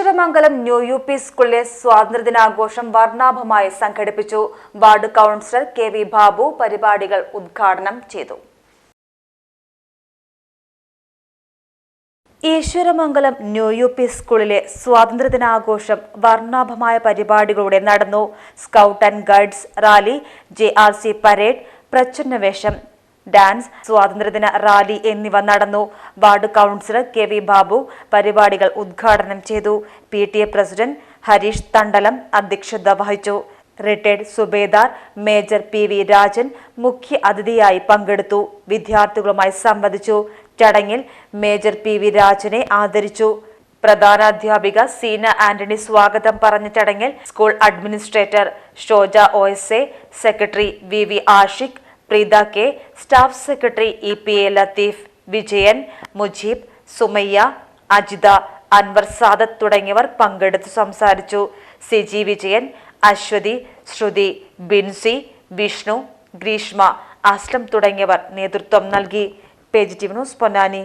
Eeswaramangalam new UP. സ്കൂളിലെ സ്വാതന്ത്ര്യദിനാഘോഷം വർണ്ണാഭമായി സംഘടിപ്പിച്ചു. Ward councillor K V. Babu പരിപാടികൾ ഉദ്ഘാടനം ചെയ്തു. Eswaramangalam new UP. സ്കൂളിലെ സ്വാതന്ത്ര്യദിനാഘോഷം വർണ്ണാഭമായ പരിപാടികളോടെ നടന്നു. Scout and guides rally, JRC parade, പ്രച്ഛന്നവേഷം, ഡാൻസ്, സ്വാതന്ത്ര്യദിന റാലി എന്നിവ നടന്നു. Ward councillor K V. ബാബു പരിപാടികൾ ഉദ്ഘാടനം ചെയ്തു. PTA പ്രസിഡന്റ് ഹരീഷ് തണ്ടലം അധ്യക്ഷത വഹിച്ചു. Retired Subedar major PV Rajan മുഖ്യ അതിഥിയായി പങ്കെടുത്തു. വിദ്യാർത്ഥികളുമായി സംവദിച്ചു. ചടങ്ങിൽ മേജർ PV രാജനെ ആദരിച്ചു. പ്രധാനാധ്യാപിക സീന ആന്റണി സ്വാഗതം പറഞ്ഞ ചടങ്ങിൽ school administrator Shoja OSA, secretary VV Ashiq, Preetha K, staff secretary EPA Latheef, Vijayan, Mujeeb, Sumayya, Ajitha, Anwar Sadath തുടങ്ങിയവർ പങ്കെടുത്തു സംസാരിച്ചു. CG വിജയൻ, അശ്വതി, ശ്രുതി, ബിൻസി, വിഷ്ണു, ഗ്രീഷ്മ, അസ്ലം തുടങ്ങിയവർ നേതൃത്വം നൽകി. PG TV news Ponnani.